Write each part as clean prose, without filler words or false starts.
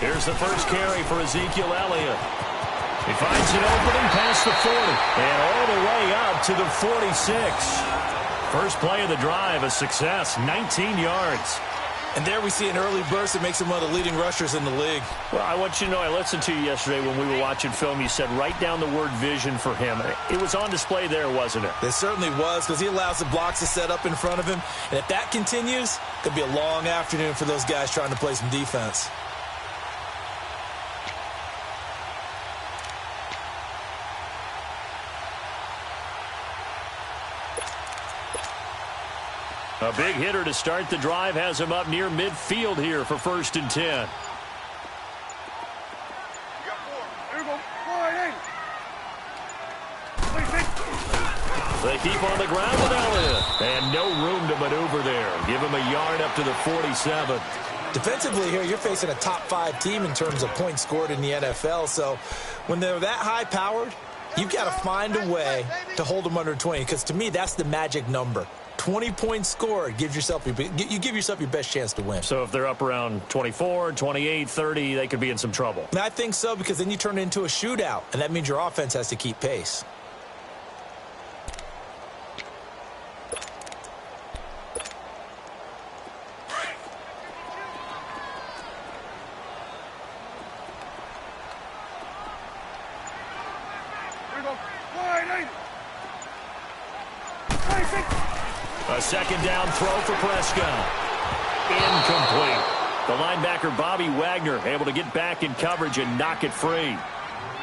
Here's the first carry for Ezekiel Elliott. He finds an opening past the 40 and all the way up to the 46. First play of the drive, a success, 19 yards. And there we see an early burst that makes him one of the leading rushers in the league. Well, I want you to know, I listened to you yesterday when we were watching film. You said write down the word vision for him. It was on display there, wasn't it? It certainly was, because he allows the blocks to set up in front of him. And if that continues, it could be a long afternoon for those guys trying to play some defense. A big hitter to start the drive has him up near midfield here for 1st and 10. They keep on the ground with Elliott. And no room to maneuver there. Give him a yard up to the 47. Defensively here, you're facing a top 5 team in terms of points scored in the NFL. So when they're that high-powered, you've got to find a way to hold them under 20. Because to me, that's the magic number. 20 points scored, you give yourself your best chance to win. So if they're up around 24, 28, 30, they could be in some trouble. And I think so, because then you turn it into a shootout, and that means your offense has to keep pace. A second down throw for Prescott. Incomplete. The linebacker, Bobby Wagner, able to get back in coverage and knock it free.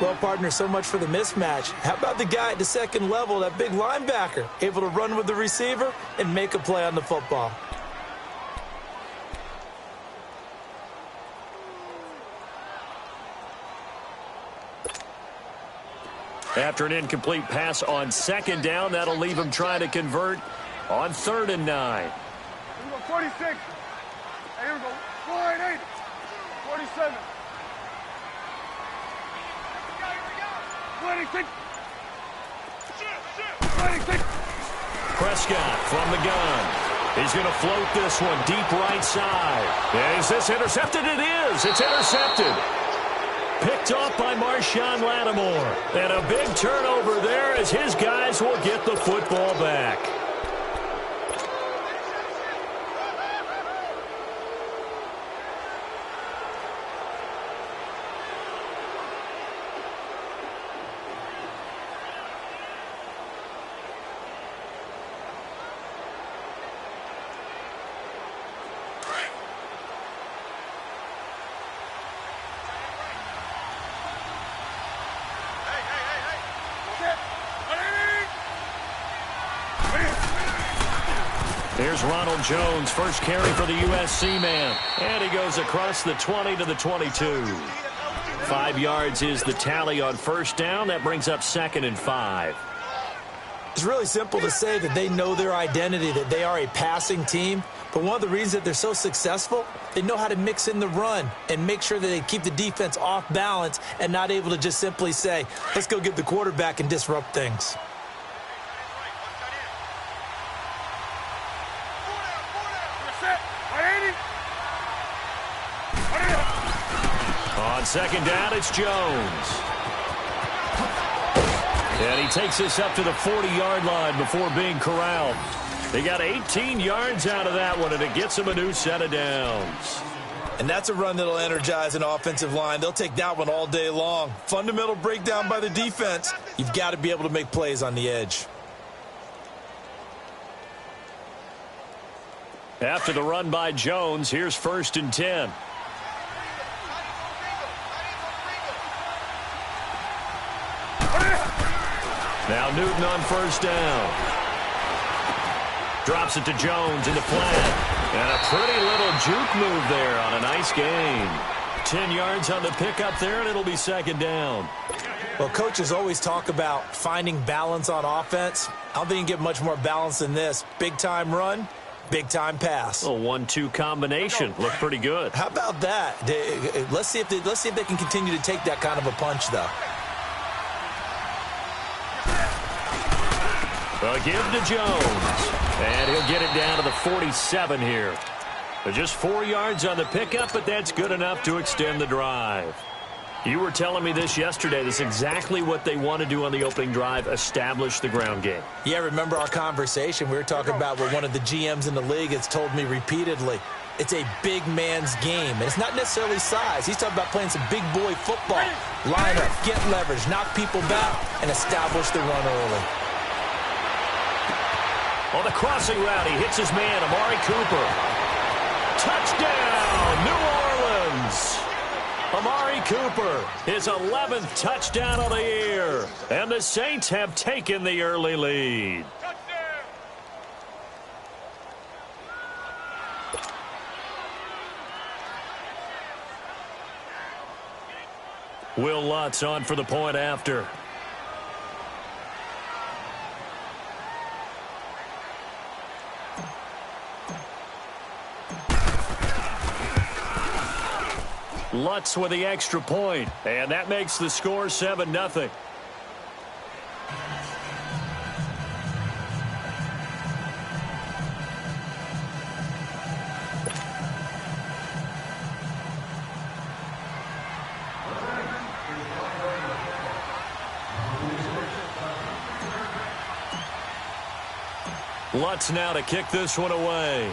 Well, partner, so much for the mismatch. How about the guy at the second level, that big linebacker, able to run with the receiver and make a play on the football? After an incomplete pass on second down, that'll leave him trying to convert on 3rd and 9. Here we go, 46. Hey, here we go. 48. 47. 26. 26. Prescott from the gun. He's going to float this one deep right side. Is this intercepted? It is. It's intercepted. Picked off by Marshawn Lattimore. And a big turnover there as his guys will get the football back. Here's Ronald Jones, first carry for the USC man. And he goes across the 20 to the 22. 5 yards is the tally on first down. That brings up 2nd and 5. It's really simple to say that they know their identity, that they are a passing team. But one of the reasons that they're so successful, they know how to mix in the run and make sure that they keep the defense off balance and not able to just simply say, let's go get the quarterback and disrupt things. On second down, it's Jones. And he takes this up to the 40-yard line before being corralled. They got 18 yards out of that one, and it gets them a new set of downs. And that's a run that'll energize an offensive line. They'll take that one all day long. Fundamental breakdown by the defense. You've got to be able to make plays on the edge. After the run by Jones, here's 1st and 10. Now Newton on first down. Drops it to Jones in the flat. And a pretty little juke move there on a nice gain. 10 yards on the pickup there, and it'll be 2nd down. Well, coaches always talk about finding balance on offense. I don't think you can get much more balance than this. Big-time run, big-time pass. A 1-2 combination. Looked pretty good. How about that? Let's see if they can continue to take that kind of a punch, though. A give to Jones. And he'll get it down to the 47 here. Just 4 yards on the pickup, but that's good enough to extend the drive. You were telling me this yesterday. This is exactly what they want to do on the opening drive, establish the ground game. Yeah, remember our conversation? We were talking about what one of the GMs in the league has told me repeatedly. It's a big man's game, and it's not necessarily size. He's talking about playing some big boy football. Line up, get leverage, knock people back, and establish the run early. On the crossing route, he hits his man, Amari Cooper. Touchdown, New Orleans! Amari Cooper, his 11th touchdown of the year. And the Saints have taken the early lead. Will Lutz on for the point after. Lutz with the extra point, and that makes the score 7-0. Lutz now to kick this one away.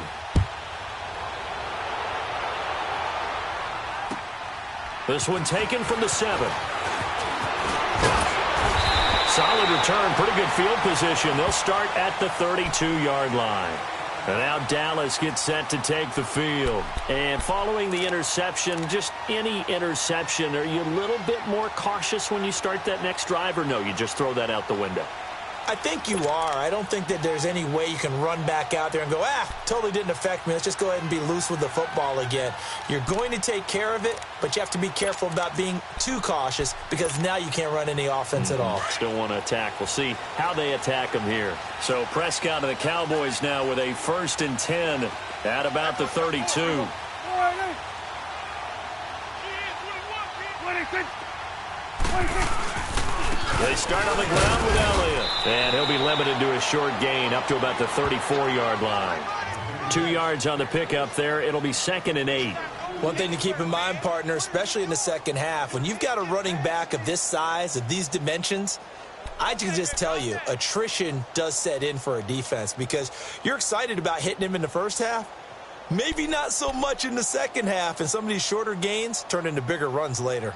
This one taken from the 7. Solid return, pretty good field position. They'll start at the 32-yard line. And now Dallas gets set to take the field. And following the interception, just any interception, are you a little bit more cautious when you start that next drive, or no, you just throw that out the window? I think you are. I don't think that there's any way you can run back out there and go, totally didn't affect me. Let's just go ahead and be loose with the football again. You're going to take care of it, but you have to be careful about being too cautious because now you can't run any offense at all. Still want to attack. We'll see how they attack them here. So Prescott and the Cowboys now with a 1st and 10 at about the 32. 26. They start on the ground with Elliott. And he'll be limited to a short gain up to about the 34-yard line. 2 yards on the pickup there. It'll be 2nd and 8. One thing to keep in mind, partner, especially in the second half, when you've got a running back of this size, of these dimensions, I can just tell you, attrition does set in for a defense because you're excited about hitting him in the first half. Maybe not so much in the second half, and some of these shorter gains turn into bigger runs later.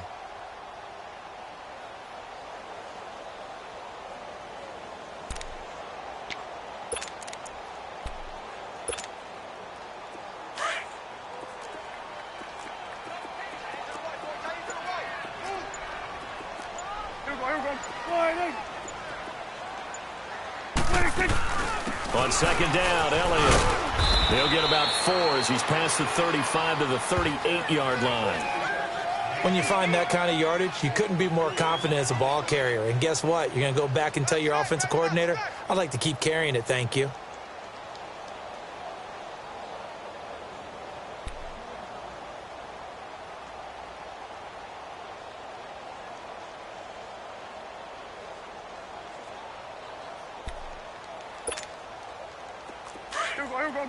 On 2nd down, Elliott. He'll get about 4 as he's past the 35 to the 38-yard line. When you find that kind of yardage, you couldn't be more confident as a ball carrier. And guess what? You're going to go back and tell your offensive coordinator, I'd like to keep carrying it, thank you.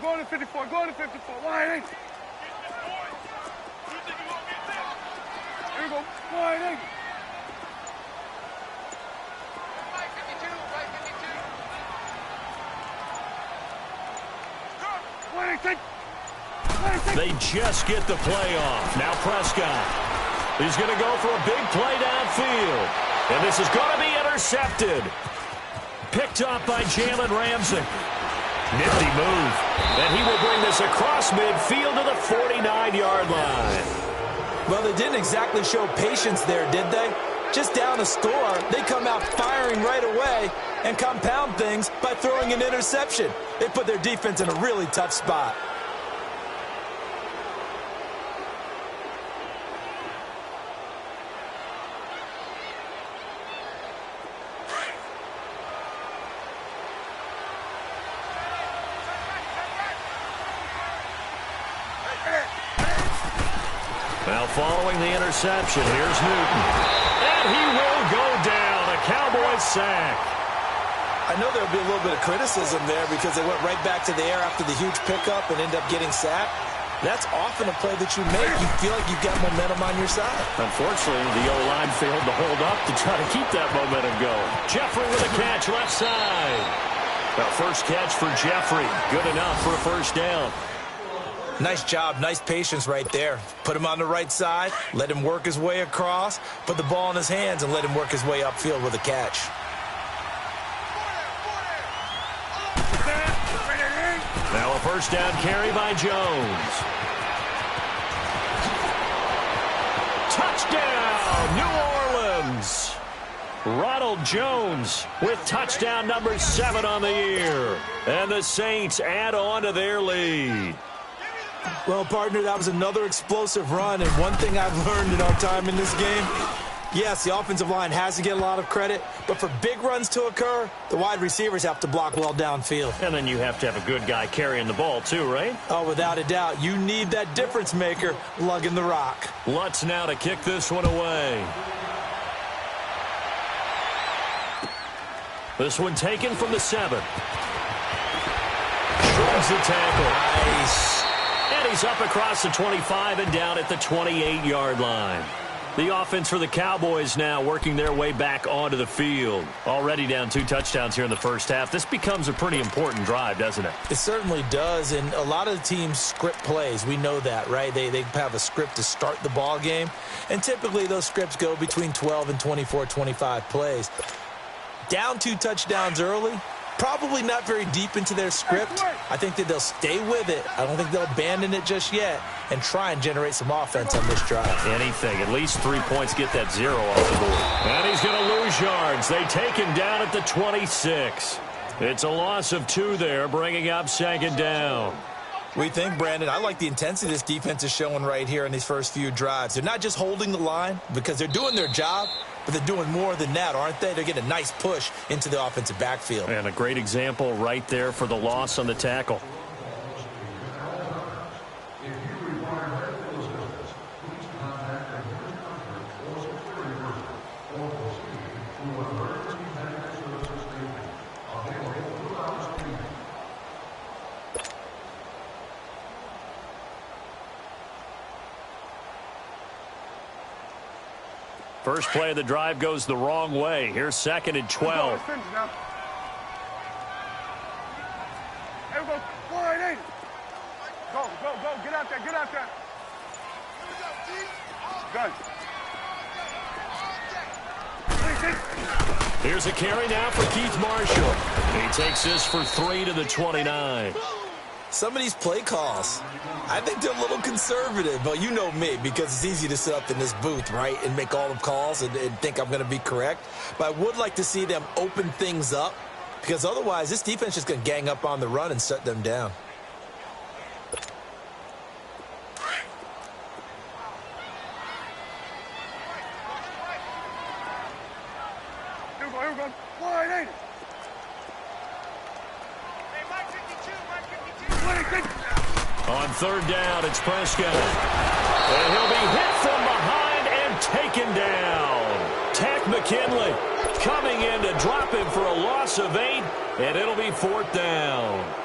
Go to 54, go to 54, wide 8. Here we go, wide 8. Right 52, right 52. They just get the play off. Now Prescott. He's going to go for a big play downfield. And this is going to be intercepted. Picked up by Jalen Ramsey. Nifty move. And he will bring this across midfield to the 49-yard line. Well, they didn't exactly show patience there, did they? Just down a score, they come out firing right away and compound things by throwing an interception. They put their defense in a really tough spot. Now following the interception, here's Newton. And he will go down, a Cowboys sack. I know there'll be a little bit of criticism there because they went right back to the air after the huge pickup and ended up getting sacked. That's often a play that you make. You feel like you've got momentum on your side. Unfortunately, the O-line failed to hold up to try to keep that momentum going. Jeffrey with a catch left side. The first catch for Jeffrey. Good enough for a first down. Nice job, nice patience right there. Put him on the right side, let him work his way across, put the ball in his hands, and let him work his way upfield with a catch. Now a first down carry by Jones. Touchdown, New Orleans. Ronald Jones with touchdown number 7 on the year. And the Saints add on to their lead. Well, partner, that was another explosive run, and one thing I've learned in our time in this game, yes, the offensive line has to get a lot of credit, but for big runs to occur, the wide receivers have to block well downfield. And then you have to have a good guy carrying the ball too, right? Oh, without a doubt. You need that difference maker lugging the rock. Lutz now to kick this one away. This one taken from the 7. Shrugs the tackle. Nice. And he's up across the 25 and down at the 28-yard line. The offense for the Cowboys now working their way back onto the field. Already down 2 touchdowns here in the first half. This becomes a pretty important drive, doesn't it? It certainly does, and a lot of the teams script plays. We know that, right? They have a script to start the ball game, and typically those scripts go between 12 and 24, 25 plays. Down 2 touchdowns early, probably not very deep into their script. I think that they'll stay with it. I don't think they'll abandon it just yet and try and generate some offense on this drive. Anything. At least 3 points, get that 0 off the board. And he's going to lose yards. They take him down at the 26. It's a loss of 2 there, bringing up 2nd down. What do you think, Brandon? I like the intensity this defense is showing right here in these first few drives. They're not just holding the line because they're doing their job, but they're doing more than that, aren't they? They're getting a nice push into the offensive backfield. And a great example right there for the loss on the tackle. First play of the drive goes the wrong way. Here's 2nd and 12. Hey, we go. 480. Go, go, go. Get out there, get out there. Good. Here's a carry now for Keith Marshall. He takes this for 3 to the 29. Some of these play calls, I think they're a little conservative, but you know me, because it's easy to sit up in this booth, right, and make all the calls and think I'm going to be correct. But I would like to see them open things up, because otherwise this defense is just going to gang up on the run and shut them down. Here we go. 480. On 3rd down, it's Prescott. And he'll be hit from behind and taken down. Tack McKinley coming in to drop him for a loss of 8, and it'll be 4th down.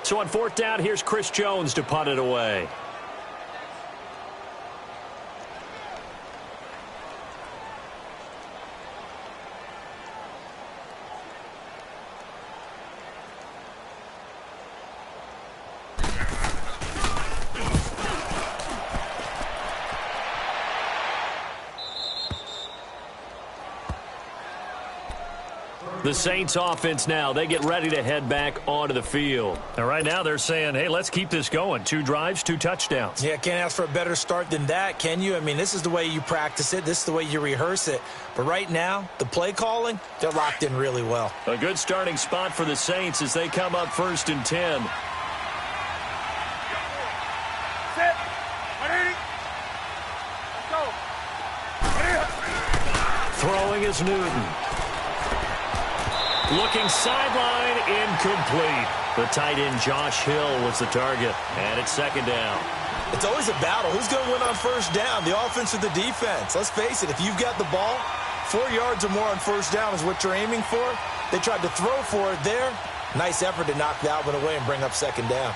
So on 4th down, here's Chris Jones to punt it away. The Saints offense now, they get ready to head back onto the field. And right now they're saying, hey, let's keep this going. 2 drives, 2 touchdowns. Yeah, can't ask for a better start than that, can you? I mean, this is the way you practice it. This is the way you rehearse it. But right now, the play calling, they're locked in really well. A good starting spot for the Saints as they come up 1st and 10. Set. 180. Let's go. Throwing is Newton. Looking sideline, incomplete. The tight end Josh Hill was the target, and it's second down. It's always a battle. Who's going to win on first down, the offense or the defense? Let's face it, if you've got the ball, 4 yards or more on first down is what you're aiming for. They tried to throw for it there. Nice effort to knock that one away and bring up second down.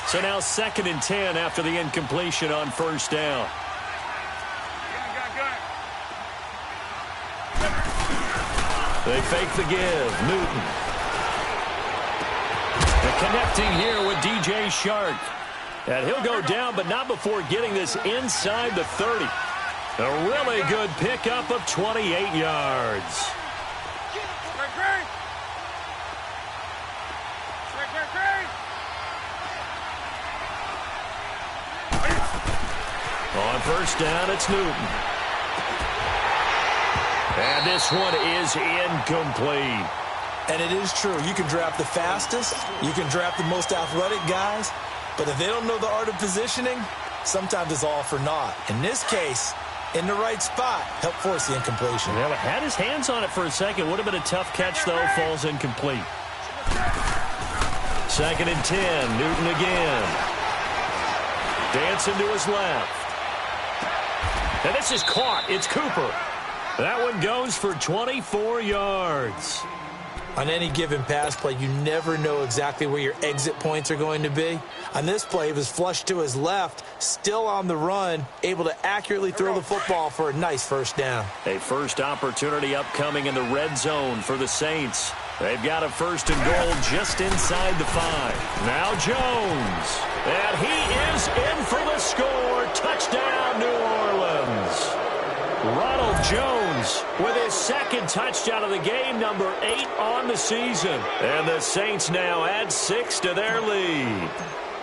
So now 2nd and 10 after the incompletion on first down. They fake the give. Newton. And connecting here with DJ Shark. And he'll go down, but not before getting this inside the 30. A really good pickup of 28 yards. On first down, it's Newton. And this one is incomplete. And it is true. You can draft the fastest. You can draft the most athletic guys. But if they don't know the art of positioning, sometimes it's all for naught. In this case, in the right spot, help force the incompletion. Yeah, had his hands on it for a second. Would have been a tough catch, though. Falls incomplete. 2nd and 10. Newton again. Dancing to his left. And this is caught. It's Cooper. That one goes for 24 yards. On any given pass play, you never know exactly where your exit points are going to be. On this play, it was flushed to his left, still on the run, able to accurately throw the football for a nice first down. A first opportunity upcoming in the red zone for the Saints. They've got a 1st and goal just inside the 5. Now Jones. And he is in for the score. Touchdown, New Orleans. Ronald Jones with his 2nd touchdown of the game, number 8 on the season. And the Saints now add 6 to their lead.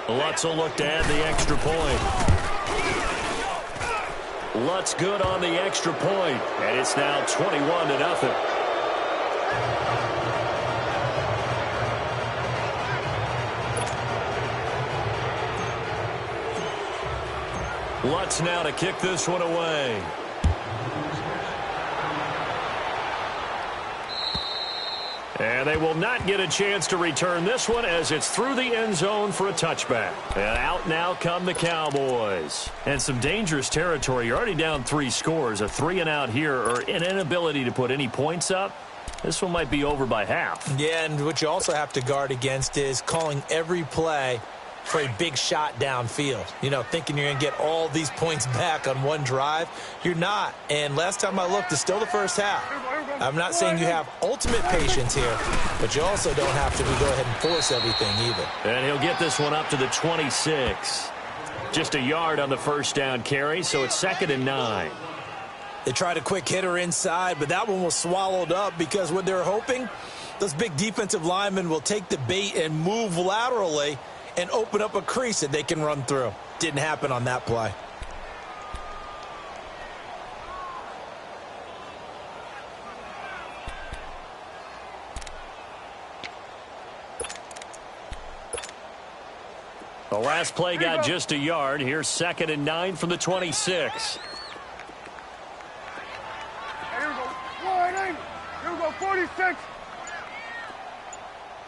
Lutz will look to add the extra point. Lutz good on the extra point, and it's now 21-0. Lutz now to kick this one away. And they will not get a chance to return this one as it's through the end zone for a touchback. And out now come the Cowboys. And some dangerous territory. You're already down 3 scores. A 3-and-out here or an inability to put any points up. This one might be over by half. Yeah, and what you also have to guard against is calling every play for a big shot downfield. You know, thinking you're going to get all these points back on one drive. You're not. And last time I looked, it's still the first half. I'm not saying you have ultimate patience here, but you also don't have to go ahead and force everything either. And he'll get this one up to the 26. Just a yard on the first down carry, so it's 2nd and 9. They tried a quick hitter inside, but that one was swallowed up because what they're hoping, those big defensive linemen will take the bait and move laterally and open up a crease that they can run through. Didn't happen on that play. The last play got just a yard. Here's 2nd and 9 from the 26. Here we go. Wide. Here we go. 46.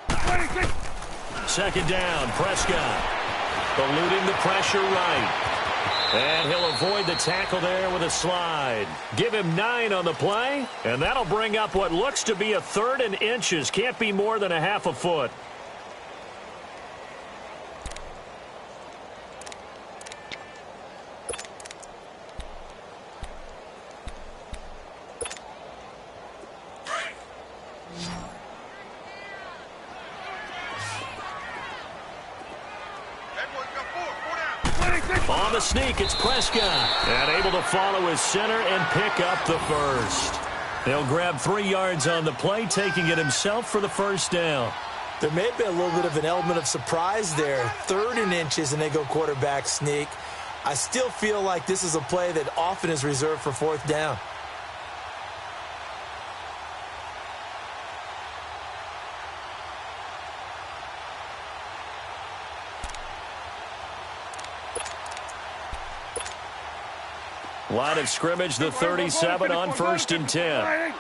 26. 2nd down, Prescott. Eluding the pressure right. And he'll avoid the tackle there with a slide. Give him 9 on the play, and that'll bring up what looks to be a 3rd and inches. Can't be more than a half a foot. On the sneak, it's Prescott. And able to follow his center and pick up the first. He'll grab 3 yards on the play, taking it himself for the first down. There may have been a little bit of an element of surprise there. 3rd and inches, and they go quarterback sneak. I still feel like this is a play that often is reserved for 4th down. Line of scrimmage, the 37 on 1st and 10.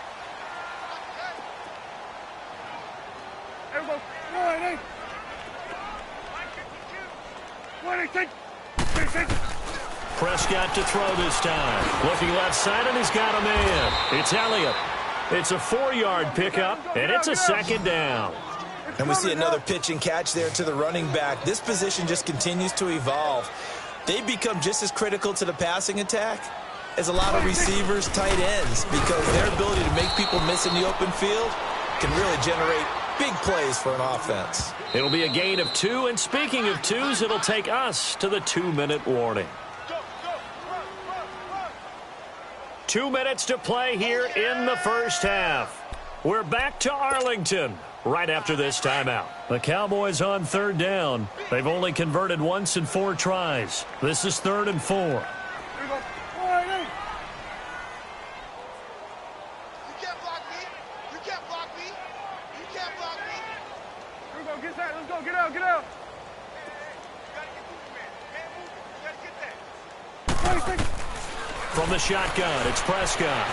Prescott to throw this time. Looking left side, and he's got a man. It's Elliott. It's a 4-yard pickup, and it's a 2nd down. And we see another pitch and catch there to the running back. This position just continues to evolve. They become just as critical to the passing attack as a lot of receivers, tight ends, because their ability to make people miss in the open field can really generate big plays for an offense. It'll be a gain of 2, and speaking of 2s, it'll take us to the 2-minute warning. 2 minutes to play here in the first half. We're back to Arlington right after this timeout. The Cowboys on 3rd down. They've only converted once in 4 tries. This is 3rd and 4. You can't block me. You can't block me. You can't block me. Here we go. Get that. Let's go. Get out. Get out. From the shotgun, it's Prescott.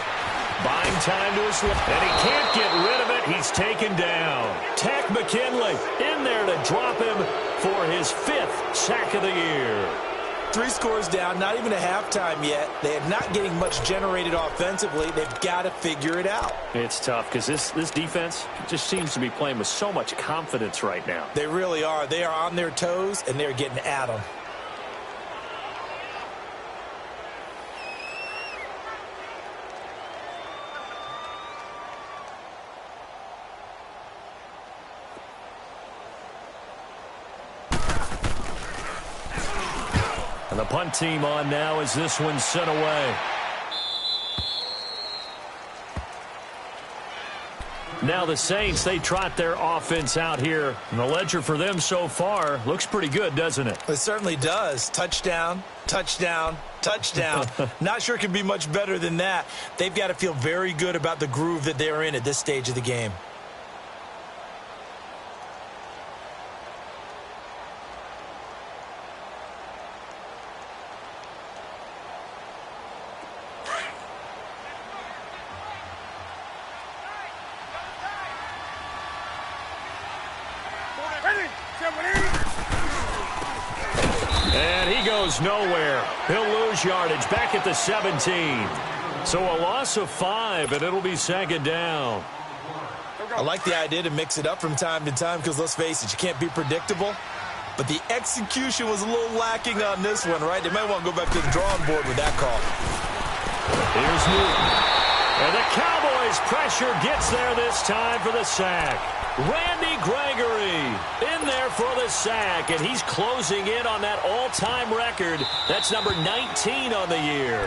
Buying time to his left, and he can't get rid of it. He's taken down. Tack McKinley in there to drop him for his 5th sack of the year. 3 scores down, not even a halftime yet. They are not getting much generated offensively. They've got to figure it out. It's tough because this defense just seems to be playing with so much confidence right now. They really are. They are on their toes, and they're getting at them. And the punt team on now as this one's sent away. Now the Saints, they trot their offense out here. And the ledger for them so far looks pretty good, doesn't it? It certainly does. Touchdown, touchdown, touchdown. Not sure it can be much better than that. They've got to feel very good about the groove that they're in at this stage of the game. And he goes nowhere. He'll lose yardage back at the 17. So a loss of 5, and it'll be 2nd down. I like the idea to mix it up from time to time because, let's face it, you can't be predictable. But the execution was a little lacking on this one, right? They might want to go back to the drawing board with that call. Here's Newton. And the Cowboys' pressure gets there this time for the sack. Randy Gregory in there for the sack, and he's closing in on that all-time record. That's number 19 on the year.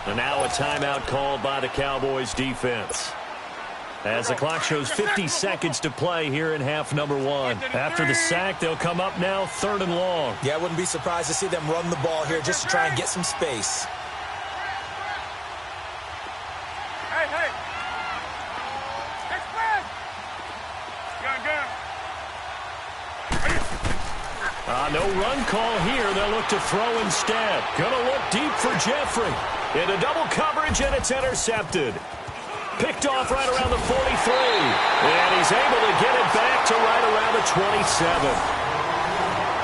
And now a timeout called by the Cowboys defense. As the clock shows 50 seconds to play here in half number 1. After the sack, they'll come up now 3rd and long. Yeah, I wouldn't be surprised to see them run the ball here just to try and get some space. No run call here. They'll look to throw instead. Gonna look deep for Jeffrey. Into double coverage, and it's intercepted. Picked off right around the 43. And he's able to get it back to right around the 27.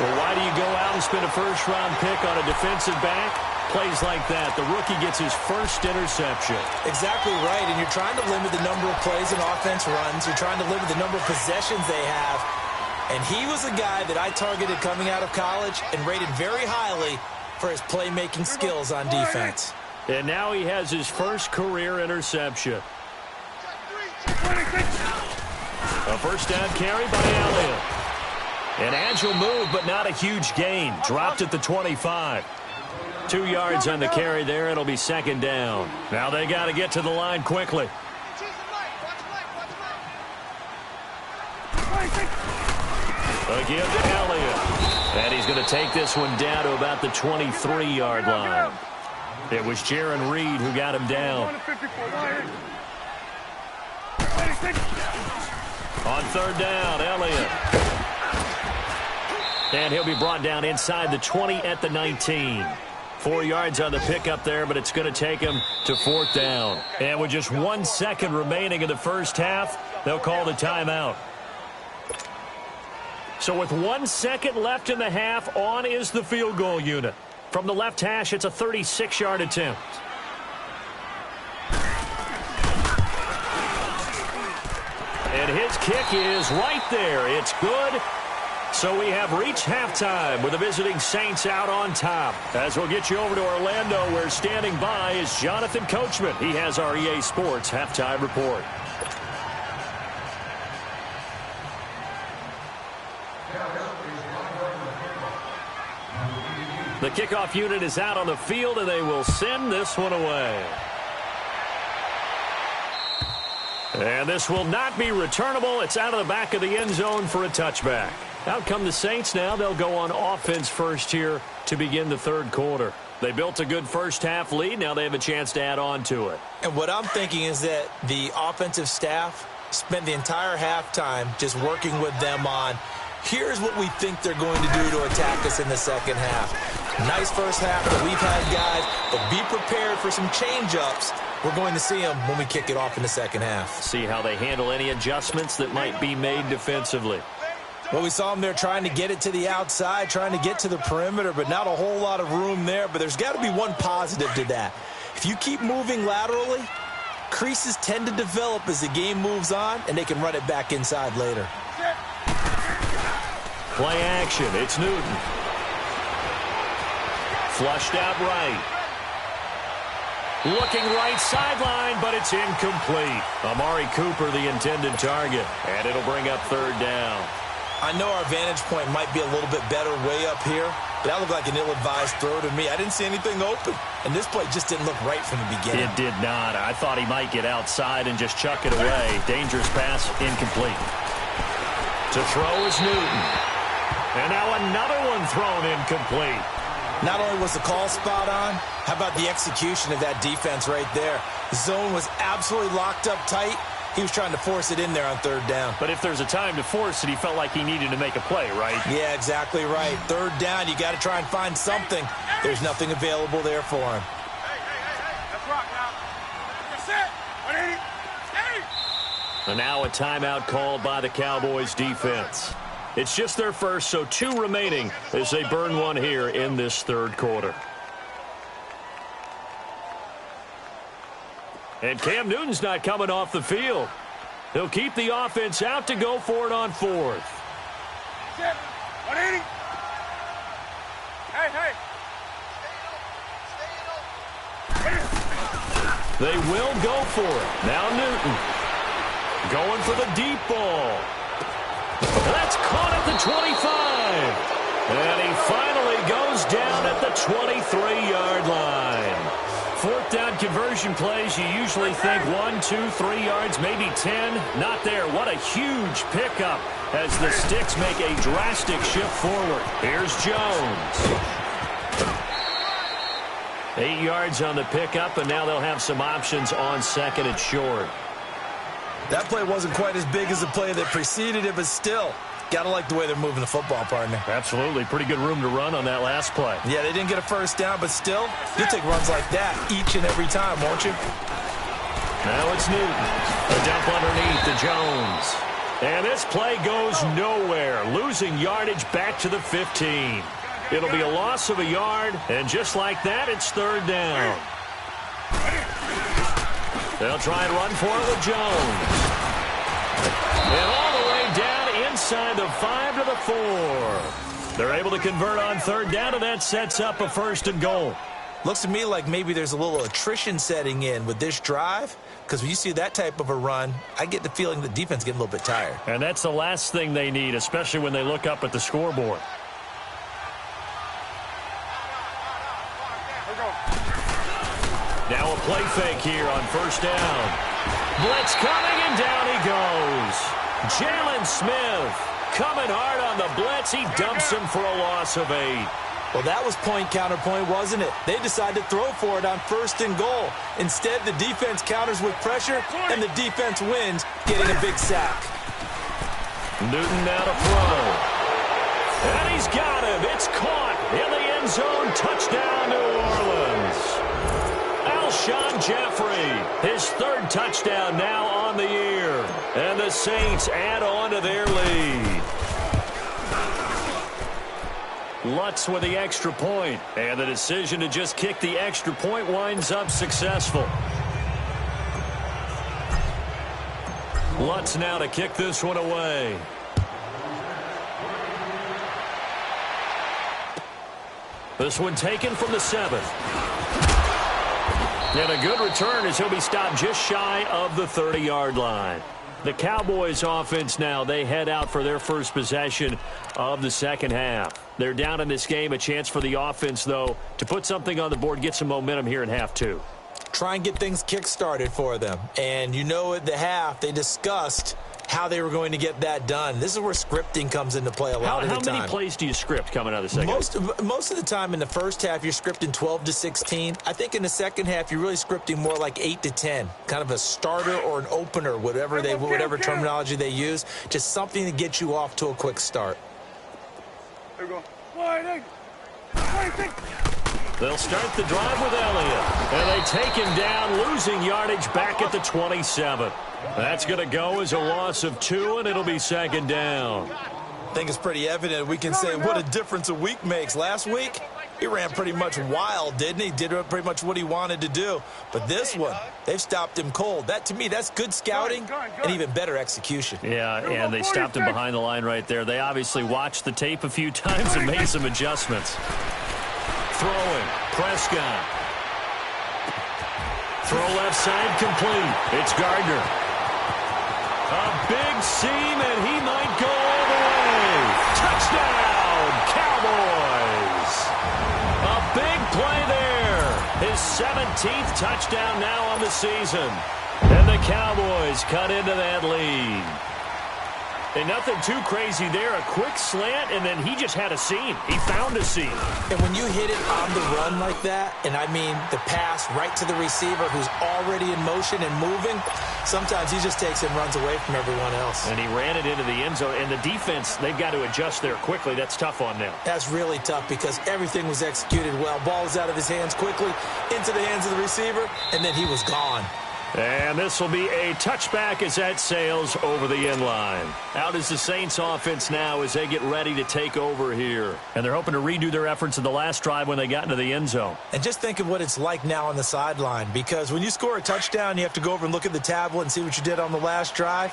Well, why do you go out and spend a first-round pick on a defensive back? Plays like that. The rookie gets his first interception. Exactly right, and you're trying to limit the number of plays and offense runs. You're trying to limit the number of possessions they have. And he was a guy that I targeted coming out of college and rated very highly for his playmaking skills on defense. And now he has his first career interception. A first down carry by Elliott. An agile move, but not a huge gain. Dropped at the 25. 2 yards on the carry there. It'll be 2nd down. Now they got to get to the line quickly. Again to Elliott. And he's going to take this one down to about the 23-yard line. It was Jaron Reed who got him down. On 3rd down, Elliott. And he'll be brought down inside the 20 at the 19. 4 yards on the pickup there, but it's going to take him to 4th down. And with just 1 second remaining in the first half, they'll call the timeout. So with 1 second left in the half, on is the field goal unit. From the left hash, it's a 36-yard attempt. And his kick is right there. It's good. So we have reached halftime with the visiting Saints out on top. As we'll get you over to Orlando, where standing by is Jonathan Coachman. He has our EA Sports halftime report. The kickoff unit is out on the field, and they will send this one away. And this will not be returnable. It's out of the back of the end zone for a touchback. Out come the Saints now. They'll go on offense first here to begin the third quarter. They built a good first-half lead. Now they have a chance to add on to it. And what I'm thinking is that the offensive staff spent the entire halftime just working with them on, here's what we think they're going to do to attack us in the second half. Nice first half that we've had, guys, but be prepared for some change-ups. We're going to see them when we kick it off in the second half. See how they handle any adjustments that might be made defensively. Well, we saw them there trying to get it to the outside, trying to get to the perimeter, but not a whole lot of room there. But there's got to be one positive to that. If you keep moving laterally, creases tend to develop as the game moves on, and they can run it back inside later. Play action. It's Newton. Flushed out right. Looking right sideline, but it's incomplete. Amari Cooper, the intended target, and it'll bring up 3rd down. I know our vantage point might be a little bit better way up here, but that looked like an ill-advised throw to me. I didn't see anything open, and this play just didn't look right from the beginning. It did not. I thought he might get outside and just chuck it away. Dangerous pass, incomplete. To throw is Newton. And now another one thrown incomplete. Not only was the call spot on, how about the execution of that defense right there? The zone was absolutely locked up tight. He was trying to force it in there on 3rd down. But if there's a time to force it, he felt like he needed to make a play, right? Yeah, exactly right. 3rd down, you got to try and find something. There's nothing available there for him. Let's rock now. That's it. 180. And now a timeout called by the Cowboys defense. It's just their first, so 2 remaining as they burn one here in this 3rd quarter. And Cam Newton's not coming off the field. He'll keep the offense out to go for it on 4th. 180. Hey. They will go for it. Now Newton going for the deep ball. That's caught at the 25. And he finally goes down at the 23-yard line. 4th down conversion plays, you usually think 1, 2, 3 yards, maybe 10. Not there. What a huge pickup as the Sticks make a drastic shift forward. Here's Jones. 8 yards on the pickup, and now they'll have some options on 2nd and short. That play wasn't quite as big as the play that preceded it, but still, got to like the way they're moving the football, partner. Absolutely. Pretty good room to run on that last play. Yeah, they didn't get a first down, but still, you'll take runs like that each and every time, won't you? Now it's Newton. A dump underneath to Jones. And this play goes nowhere. Losing yardage back to the 15. It'll be a loss of a yard, and just like that, it's 3rd down. They'll try and run for it with Jones. And all the way down inside the 5 to the 4. They're able to convert on 3rd down, and that sets up a 1st and goal. Looks to me like maybe there's a little attrition setting in with this drive, because when you see that type of a run, I get the feeling the defense getting a little bit tired. And that's the last thing they need, especially when they look up at the scoreboard. Now a play fake here on 1st down. Blitz coming, and down he goes. Jalen Smith coming hard on the blitz. He dumps him for a loss of 8. Well, that was point counterpoint, wasn't it? They decided to throw for it on 1st and goal. Instead, the defense counters with pressure, and the defense wins, getting a big sack. Newton now to throw. And he's got him. It's caught in the end end zone. Touchdown, New Orleans. Alshon Jeffrey, his third touchdown now on the year. And the Saints add on to their lead. Lutz with the extra point, and the decision to just kick the extra point winds up successful. Lutz now to kick this one away. This one taken from the 7. And a good return as he'll be stopped just shy of the 30-yard line. The Cowboys offense now, they head out for their first possession of the second half. They're down in this game. A chance for the offense, though, to put something on the board, get some momentum here in half 2. Try and get things kick-started for them. And you know at the half, they discussed how they were going to get that done. This is where scripting comes into play a lot of the time. How many plays do you script coming out of the second? Most of the time in the first half, you're scripting 12 to 16. I think in the second half, you're really scripting more like 8 to 10. Kind of a starter or an opener, whatever terminology they use. Just something to get you off to a quick start. There we go. They'll start the drive with Elliott. And they take him down, losing yardage back at the 27. That's going to go as a loss of 2, and it'll be second down. I think it's pretty evident. We can say what a difference a week makes. Last week, he ran pretty much wild, didn't he? Did pretty much what he wanted to do. But this one, they've stopped him cold. That, to me, that's good scouting and even better execution. Yeah, and they stopped him behind the line right there. They obviously watched the tape a few times and made some adjustments. Throwing, Prescott. Throw left side complete. It's Gardner. A big seam, and he might go all the way. Touchdown, Cowboys. A big play there. His 17th touchdown now on the season. And the Cowboys cut into that lead. And nothing too crazy there. A quick slant, and then he just had a seam. He found a seam. And when you hit it on the run like that, and I mean the pass right to the receiver who's already in motion and moving, sometimes he just takes and runs away from everyone else. And he ran it into the end zone. And the defense, they've got to adjust there quickly. That's tough on them. That's really tough because everything was executed well. Ball was out of his hands quickly, into the hands of the receiver, and then he was gone. And this will be a touchback as that sails over the end line. Out is the Saints offense now as they get ready to take over here. And they're hoping to redo their efforts in the last drive when they got into the end zone. And just think of what it's like now on the sideline, because when you score a touchdown, you have to go over and look at the tablet and see what you did on the last drive.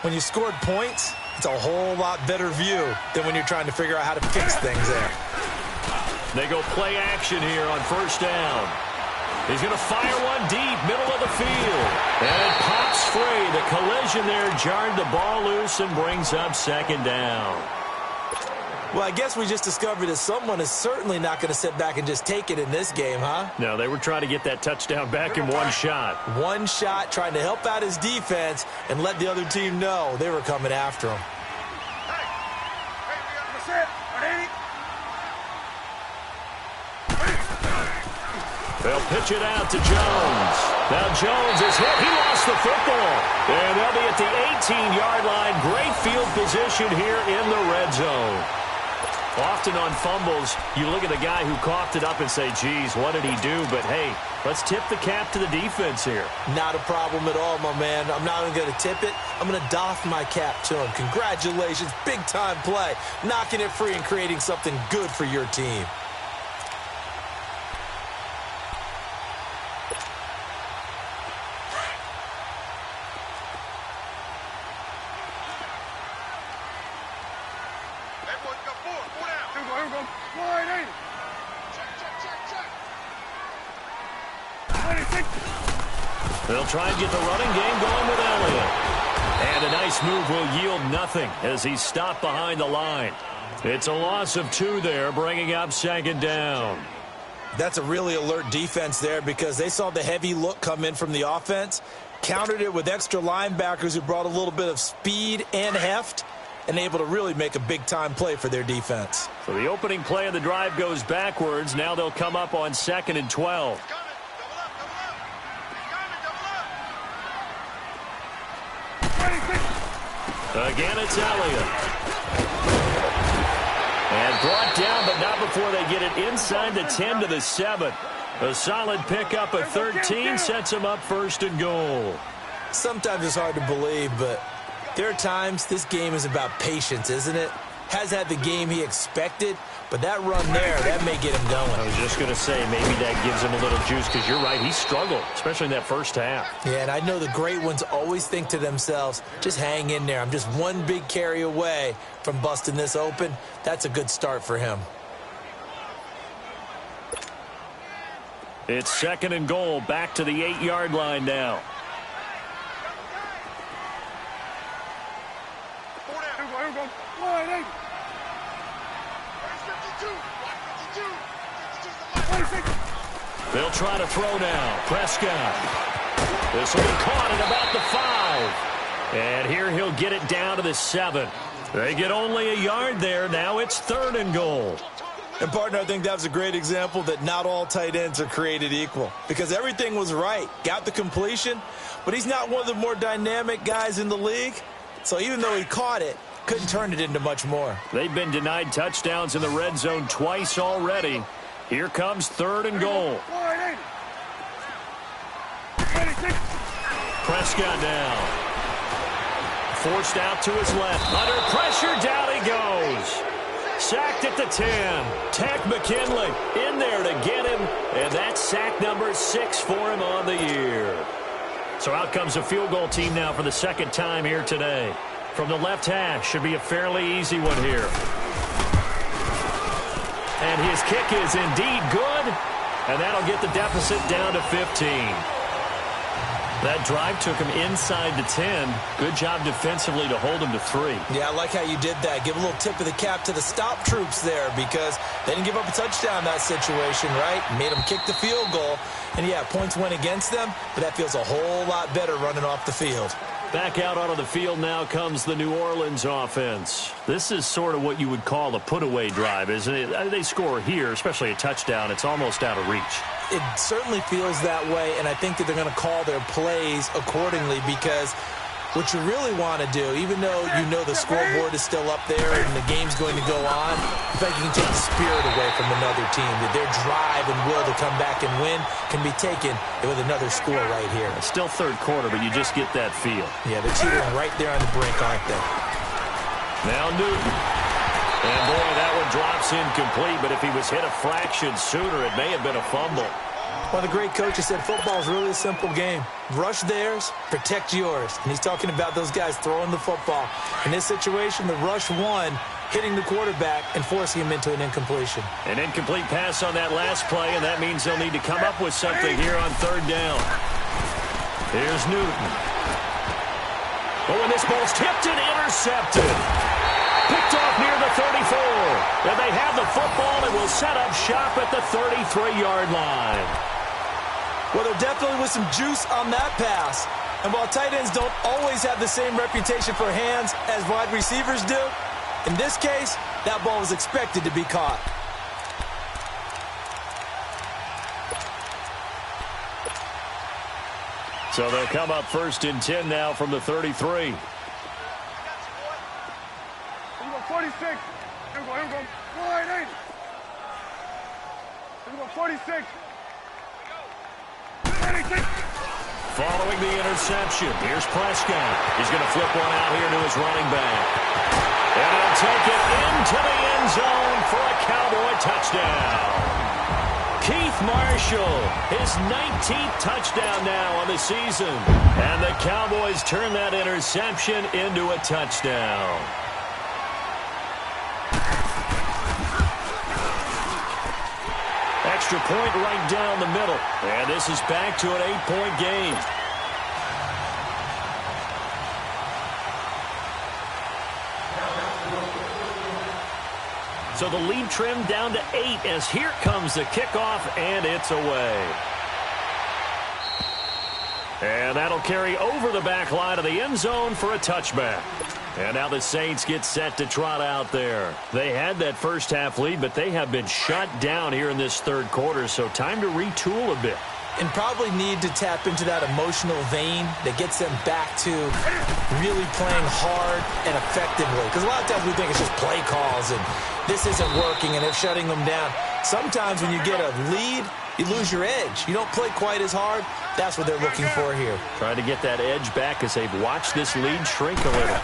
When you scored points, it's a whole lot better view than when you're trying to figure out how to fix things there. They go play action here on first down. He's going to fire one deep, middle of the field. And it pops free. The collision there jarred the ball loose and brings up second down. Well, I guess we just discovered that someone is certainly not going to sit back and just take it in this game, huh? No, they were trying to get that touchdown back in one shot. One shot, trying to help out his defense and let the other team know they were coming after him. They'll pitch it out to Jones. Now Jones is hit. He lost the football. And they'll be at the 18-yard line. Great field position here in the red zone. Often on fumbles, you look at the guy who coughed it up and say, geez, what did he do? But, hey, let's tip the cap to the defense here. Not a problem at all, my man. I'm not even going to tip it. I'm going to doff my cap to him. Congratulations. Big-time play. Knocking it free and creating something good for your team. They'll try and get the running game going with Elliott. And a nice move will yield nothing as he's stopped behind the line. It's a loss of 2 there, bringing up second down. That's a really alert defense there because they saw the heavy look come in from the offense, countered it with extra linebackers who brought a little bit of speed and heft, and able to really make a big-time play for their defense. So the opening play of the drive goes backwards. Now they'll come up on 2nd and 12. Again, it's Elliott. And brought down, but not before they get it inside the 10 to the 7. A solid pickup of 13 sets them up first and goal. Sometimes it's hard to believe, but there are times this game is about patience, isn't it? Has had the game he expected, but that run there, that may get him going. I was just going to say, maybe that gives him a little juice, because you're right, he struggled, especially in that first half. Yeah, and I know the great ones always think to themselves, just hang in there. I'm just one big carry away from busting this open. That's a good start for him. It's second and goal, back to the 8-yard line now. They'll try to throw now. Prescott. This will be caught at about the 5. And here he'll get it down to the 7. They get only a yard there. Now it's third and goal. And, partner, I think that was a great example that not all tight ends are created equal, because everything was right. Got the completion, but he's not one of the more dynamic guys in the league. So even though he caught it, couldn't turn it into much more. They've been denied touchdowns in the red zone twice already. Here comes third and goal. Prescott now. Forced out to his left. Under pressure, down he goes. Sacked at the 10. Tech McKinley in there to get him. And that's sack number 6 for him on the year. So out comes a field goal team now for the second time here today. From the left hash, should be a fairly easy one here. And his kick is indeed good. And that'll get the deficit down to 15. That drive took him inside the 10. Good job defensively to hold him to 3. Yeah, I like how you did that. Give a little tip of the cap to the stop troops there, because they didn't give up a touchdown in that situation, right? Made them kick the field goal. And, yeah, points went against them, but that feels a whole lot better running off the field. Back out onto the field now comes the New Orleans offense. This is sort of what you would call a put-away drive, isn't it? They score here, especially a touchdown. It's almost out of reach. It certainly feels that way, and I think that they're going to call their plays accordingly, because what you really want to do, even though you know the scoreboard is still up there and the game's going to go on, I think you can take the spirit away from another team, that their drive and will to come back and win can be taken with another score right here. It's still third quarter, but you just get that feel. Yeah, they're teetering right there on the brink, aren't they? Now Newton. And, boy, that one drops incomplete, but if he was hit a fraction sooner, it may have been a fumble. One of the great coaches said football is really a simple game. Rush theirs, protect yours. And he's talking about those guys throwing the football. In this situation, the rush one, hitting the quarterback and forcing him into an incompletion. An incomplete pass on that last play, and that means they'll need to come up with something here on third down. Here's Newton. Oh, and this ball's tipped and intercepted. Picked off near the 34. And they have the football and will set up shop at the 33-yard line. Well, there definitely was some juice on that pass. And while tight ends don't always have the same reputation for hands as wide receivers do, in this case, that ball was expected to be caught. So they'll come up first and 10 now from the 33. 46. Here we go, here we go. 480. Here we go, 46. 86. Following the interception, here's Prescott. He's going to flip one out here to his running back. And he'll take it into the end zone for a Cowboy touchdown. Keith Marshall, his 19th touchdown now on the season. And the Cowboys turn that interception into a touchdown. Extra point right down the middle. And this is back to an 8-point game. So the lead trimmed down to 8 as here comes the kickoff, and it's away. And that'll carry over the back line of the end zone for a touchback. And now the Saints get set to trot out there. They had that first half lead, but they have been shut down here in this third quarter, so time to retool a bit. and probably need to tap into that emotional vein that gets them back to really playing hard and effectively. Because a lot of times we think it's just play calls and this isn't working and they're shutting them down. Sometimes when you get a lead, you lose your edge. You don't play quite as hard. That's what they're looking for here. Trying to get that edge back as they've watched this lead shrink a little.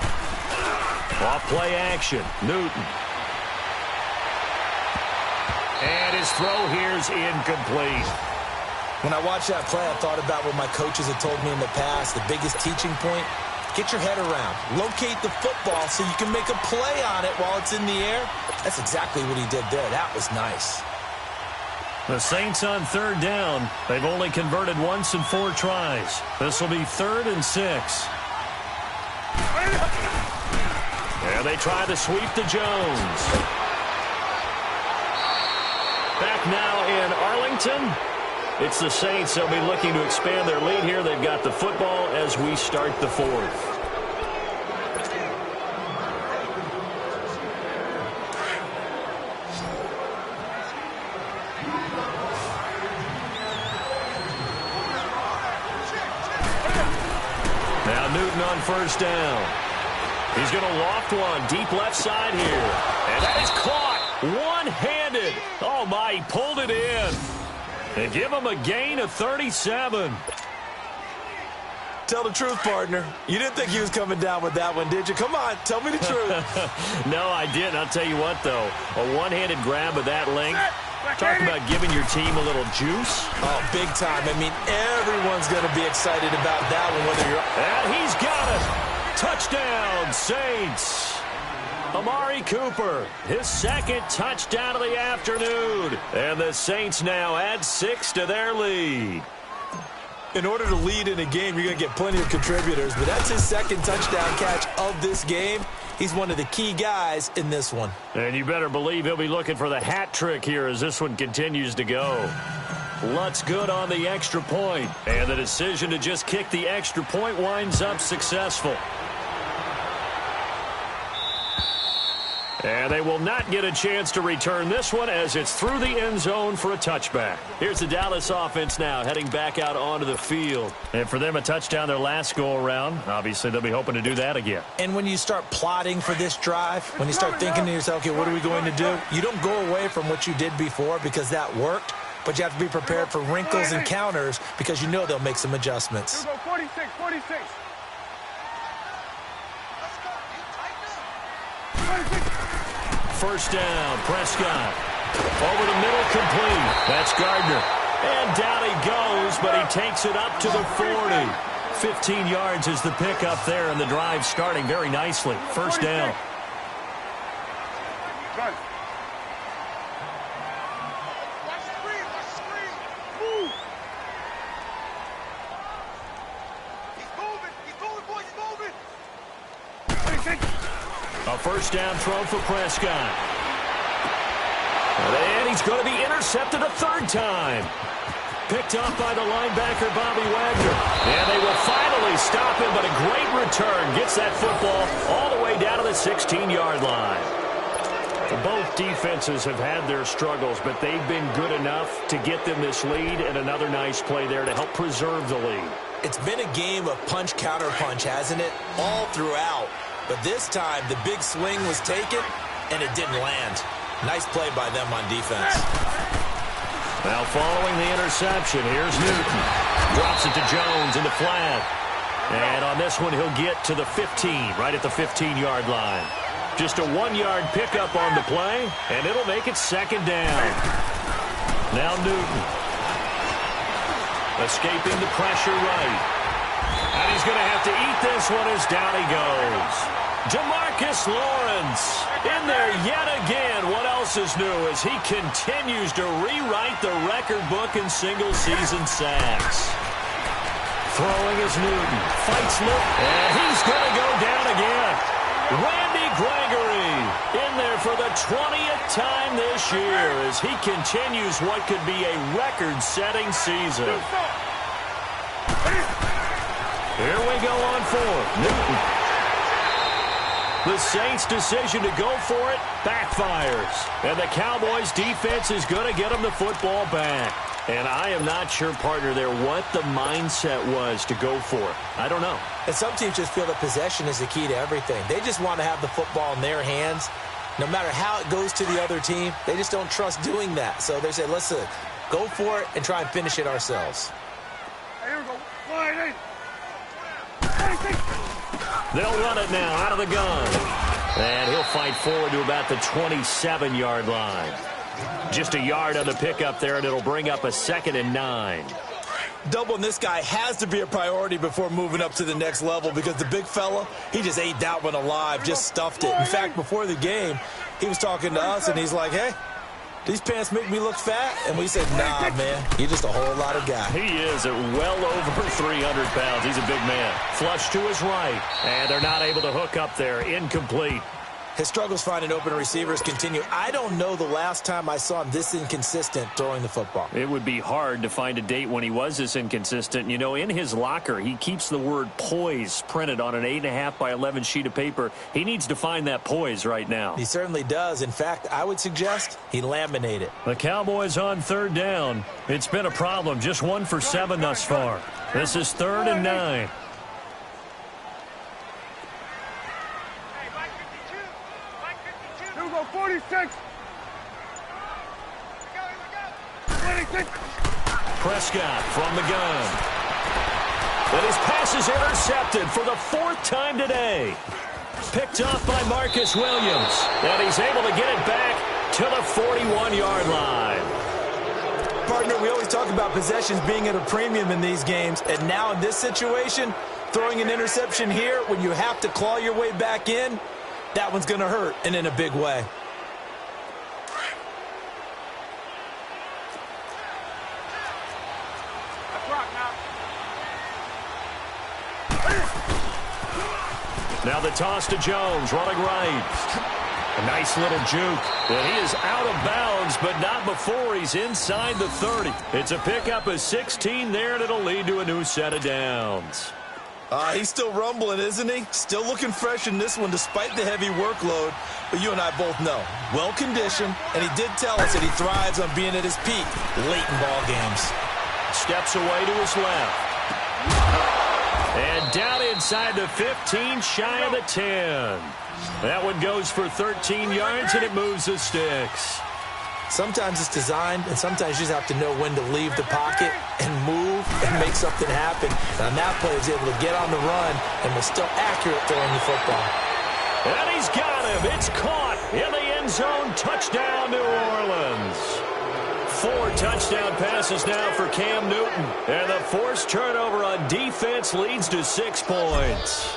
Off play action. Newton. And his throw here's incomplete. When I watched that play, I thought about what my coaches had told me in the past. The biggest teaching point, get your head around. Locate the football so you can make a play on it while it's in the air. That's exactly what he did there. That was nice. The Saints on third down. They've only converted once in 4 tries. This will be 3rd and 6. And they try to sweep to Jones. Back now in Arlington. It's the Saints. They'll be looking to expand their lead here. They've got the football as we start the 4th. Now Newton on first down. He's going to loft one deep left side here. And that is caught one-handed. Oh, my, he pulled it in. And give him a gain of 37. Tell the truth, partner. You didn't think he was coming down with that one, did you? Come on, tell me the truth. No, I didn't. I'll tell you what, though. A one-handed grab of that length. Talk about giving your team a little juice. Oh, big time. I mean, everyone's going to be excited about that one, whether you're... And he's got it. Touchdown, Saints. Amari Cooper, his 2nd touchdown of the afternoon. And the Saints now add 6 to their lead. In order to lead in a game, you're going to get plenty of contributors, but that's his 2nd touchdown catch of this game. He's one of the key guys in this one. And you better believe he'll be looking for the hat trick here as this one continues to go. Lutz good on the extra point. And the decision to just kick the extra point winds up successful. And they will not get a chance to return this one as it's through the end zone for a touchback. Here's the Dallas offense now heading back out onto the field. And for them, a touchdown their last go-around. Obviously, they'll be hoping to do that again. And when you start plotting for this drive, when you start thinking to yourself, okay, what are we going to do? You don't go away from what you did before because that worked, but you have to be prepared for wrinkles and counters because you know they'll make some adjustments. 46, 46. First down, Prescott. Over the middle, complete. That's Gardner. And down he goes, but he takes it up to the 40. 15 yards is the pickup there, and the drive starting very nicely. First down. Watch the screen, watch the screen. Move. He's moving, boys, he's moving. A first down throw for Prescott. And he's going to be intercepted a 3rd time. Picked up by the linebacker, Bobby Wagner. And they will finally stop him, but a great return. Gets that football all the way down to the 16-yard line. Both defenses have had their struggles, but they've been good enough to get them this lead, and another nice play there to help preserve the lead. It's been a game of punch-counter-punch, hasn't it? All throughout. But this time, the big swing was taken, and it didn't land. Nice play by them on defense. Now following the interception, here's Newton. Drops it to Jones in the flat. And on this one, he'll get to the 15, right at the 15-yard line. Just a 1-yard pickup on the play, and it'll make it 2nd down. Now Newton. Escaping the pressure right. And he's going to have to eat this one as down he goes. Demarcus Lawrence in there yet again. What else is new as he continues to rewrite the record book in single-season sacks. Throwing is Newton. Fights Luke. And he's going to go down again. Randy Gregory in there for the 20th time this year as he continues what could be a record-setting season. Here we go on 4th. Newton. The Saints' decision to go for it backfires. And the Cowboys' defense is going to get them the football back. And I am not sure, partner, there what the mindset was to go for it. I don't know. And some teams just feel that possession is the key to everything. They just want to have the football in their hands. No matter how it goes to the other team, they just don't trust doing that. So they say, listen, go for it and try and finish it ourselves. Here we go. They'll run it now out of the gun. And he'll fight forward to about the 27-yard line. Just a yard on the pickup there, and it'll bring up a 2nd and 9. Doubling this guy has to be a priority before moving up to the next level because the big fella, he just ate that one alive, just stuffed it. In fact, before the game, he was talking to us, and he's like, hey, these pants make me look fat? And we said, nah, man, you're just a whole lot of guy. He is at well over 300 pounds. He's a big man. Flush to his right, and they're not able to hook up there. Incomplete. His struggles finding open receivers continue. I don't know the last time I saw him this inconsistent throwing the football. It would be hard to find a date when he was this inconsistent. You know, in his locker, he keeps the word poise printed on an 8.5 by 11 sheet of paper. He needs to find that poise right now. He certainly does. In fact, I would suggest he laminate it. The Cowboys on 3rd down. It's been a problem. Just 1 for 7 thus far. This is 3rd and 9. Here we go, 46. 26. Prescott from the gun. And his pass is intercepted for the 4th time today. Picked off by Marcus Williams. And he's able to get it back to the 41-yard line. Partner, we always talk about possessions being at a premium in these games. And now in this situation, throwing an interception here when you have to claw your way back in, that one's going to hurt, and in a big way. Now the toss to Jones, running right. A nice little juke. And he is out of bounds, but not before he's inside the 30. It's a pickup of 16 there, and it'll lead to a new set of downs. He's still rumbling, isn't he? Still looking fresh in this one despite the heavy workload. But you and I both know, well-conditioned, and he did tell us that he thrives on being at his peak late in ball games. Steps away to his left. And down inside the 15, shy of the 10. That one goes for 13 yards, and it moves the sticks. Sometimes it's designed, and sometimes you just have to know when to leave the pocket and move and make something happen. And on that play, he's able to get on the run and was still accurate throwing the football. And he's got him. It's caught in the end zone. Touchdown, New Orleans. 4 touchdown passes now for Cam Newton. And the forced turnover on defense leads to 6 points.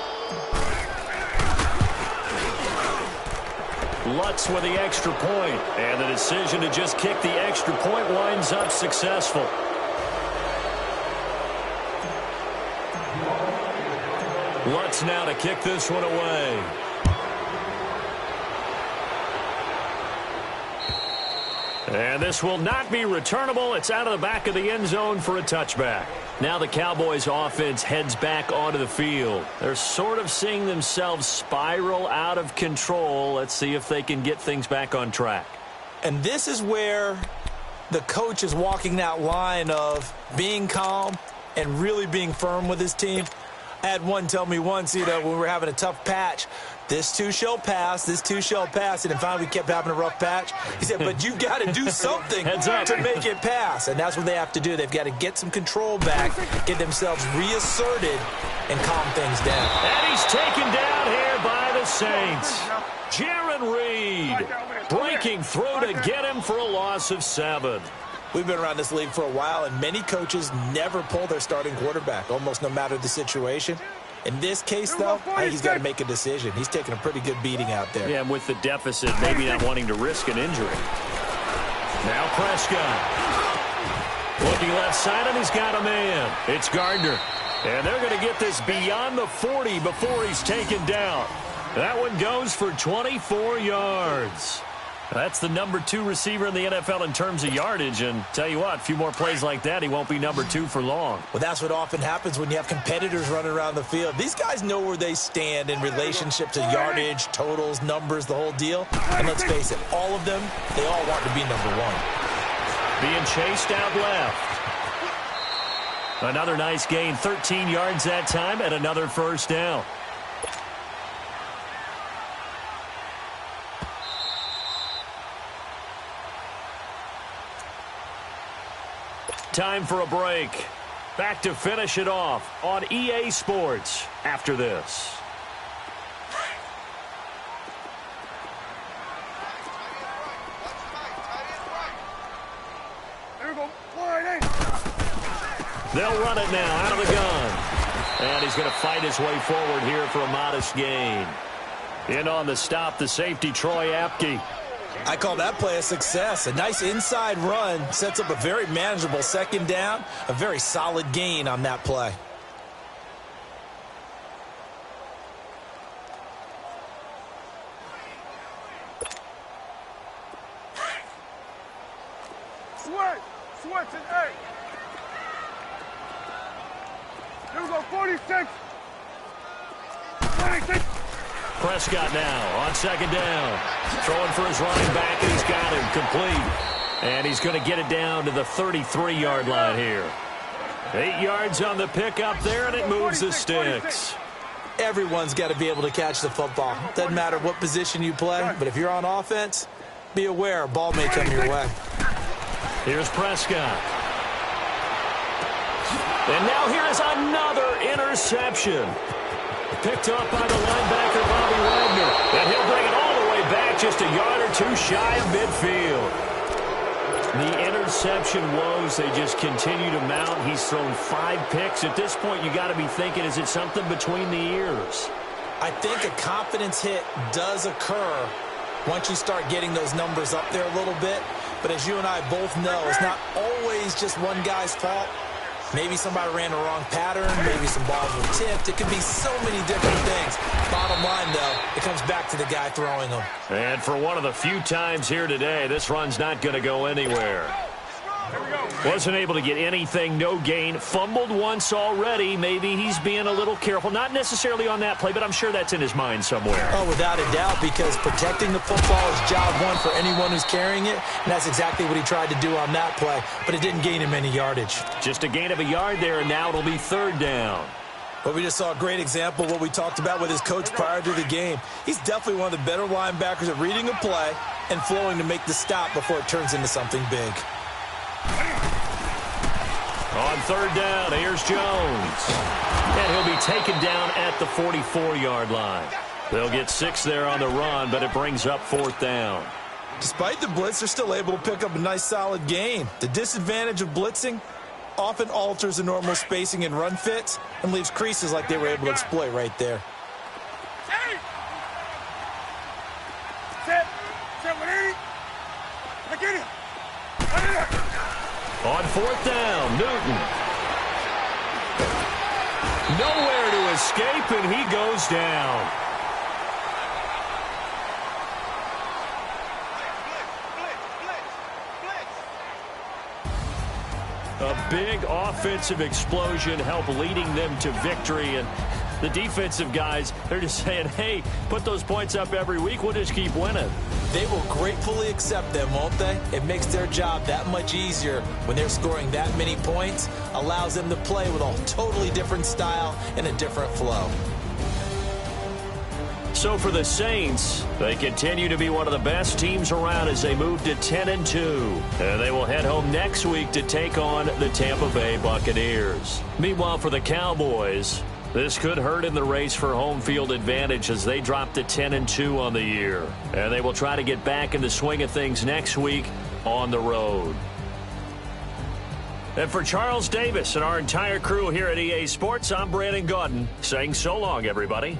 Lutz with the extra point, and the decision to just kick the extra point winds up successful. Lutz now to kick this one away. And this will not be returnable. It's out of the back of the end zone for a touchback. Now the Cowboys offense heads back onto the field. They're sort of seeing themselves spiral out of control. Let's see if they can get things back on track. And this is where the coach is walking that line of being calm and really being firm with his team. I had one tell me once, you know, when we were having a tough patch, this too shall pass, this too shall pass. And then finally we kept having a rough patch. He said, but you got to do something to make it pass. And that's what they have to do. They've got to get some control back, get themselves reasserted, and calm things down. And he's taken down here by the Saints. Jaron Reed breaking through to get him for a loss of 7. We've been around this league for a while, and many coaches never pull their starting quarterback, almost no matter the situation. In this case, though, I think he's got to make a decision. He's taking a pretty good beating out there. Yeah, and with the deficit, maybe not wanting to risk an injury. Now Prescott. Looking left side, and he's got a man. It's Gardner. And they're going to get this beyond the 40 before he's taken down. That one goes for 24 yards. That's the number 2 receiver in the NFL in terms of yardage. And tell you what, a few more plays like that, he won't be number 2 for long. Well, that's what often happens when you have competitors running around the field. These guys know where they stand in relationship to yardage, totals, numbers, the whole deal. And let's face it, all of them, they all want to be number 1. being chased out left. Another nice gain, 13 yards that time, and another first down. Time for a break. Back to finish it off on EA Sports after this. They'll run it now out of the gun. And he's going to fight his way forward here for a modest gain. In on the stop, the safety, Troy Apke. I call that play a success. A nice inside run sets up a very manageable second down. A very solid gain on that play. Switch and 8. Here we go, 46. 46. Prescott now on second down. Throwing for his running back, and he's got him complete. And he's going to get it down to the 33-yard line here. 8 yards on the pickup there, and it moves the sticks. Everyone's got to be able to catch the football. Doesn't matter what position you play, but if you're on offense, be aware a ball may come your way. Here's Prescott. And now here is another interception. Picked up by the linebacker, Bobby Wagner. And he'll bring it all the way back just a yard or two shy of midfield. The interception woes, they just continue to mount. He's thrown 5 picks. At this point, you got to be thinking, is it something between the ears? I think a confidence hit does occur once you start getting those numbers up there a little bit. But as you and I both know, it's not always just one guy's fault. Maybe somebody ran the wrong pattern. Maybe some balls were tipped. It could be so many different things. Bottom line, though, it comes back to the guy throwing them. And for one of the few times here today, this run's not going to go anywhere. Wasn't able to get anything, no gain. Fumbled once already. Maybe he's being a little careful. Not necessarily on that play, but I'm sure that's in his mind somewhere. Oh, without a doubt, because protecting the football is job one for anyone who's carrying it, and that's exactly what he tried to do on that play, but it didn't gain him any yardage. Just a gain of a yard there, and now it'll be third down. But we just saw a great example of what we talked about with his coach prior to the game. He's definitely one of the better linebackers at reading a play and flowing to make the stop before it turns into something big. On third down, here's Jones. And he'll be taken down at the 44-yard line. They'll get 6 there on the run, but it brings up fourth down. Despite the blitz, they're still able to pick up a nice solid gain. The disadvantage of blitzing often alters the normal spacing and run fits and leaves creases like they were able to exploit right there. On fourth down, Newton. Nowhere to escape, and he goes down. A big offensive explosion helped leading them to victory, and the defensive guys, they're just saying, hey, put those points up every week, we'll just keep winning. They will gratefully accept them, won't they? It makes their job that much easier when they're scoring that many points, allows them to play with a totally different style and a different flow. So for the Saints, they continue to be one of the best teams around as they move to 10-2. And they will head home next week to take on the Tampa Bay Buccaneers. Meanwhile, for the Cowboys, this could hurt in the race for home field advantage as they drop to 10-2 on the year. And they will try to get back in the swing of things next week on the road. And for Charles Davis and our entire crew here at EA Sports, I'm Brandon Gaudin saying so long, everybody.